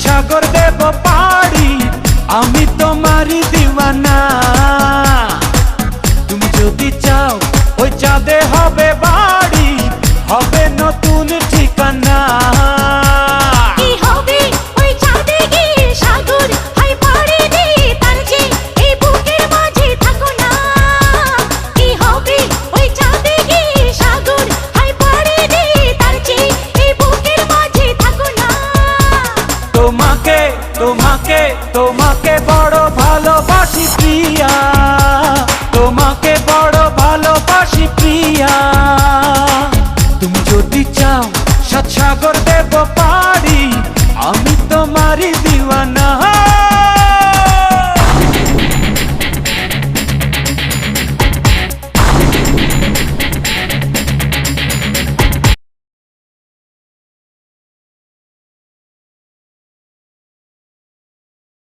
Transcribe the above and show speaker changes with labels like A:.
A: সাগর দেব পাড়ি, আমি তোমারই দিওয়ানা। তুমি যদি চাও ওই চাঁদে হবে বাড়ি, হবে নতুন ঠিকানা। তোমাকে তোমাকে তোমাকে বড় ভালোবাসি প্রিয়া, তোমাকে বড় ভালোবাসি প্রিয়া। তুমি যদি চাও সাত সাগর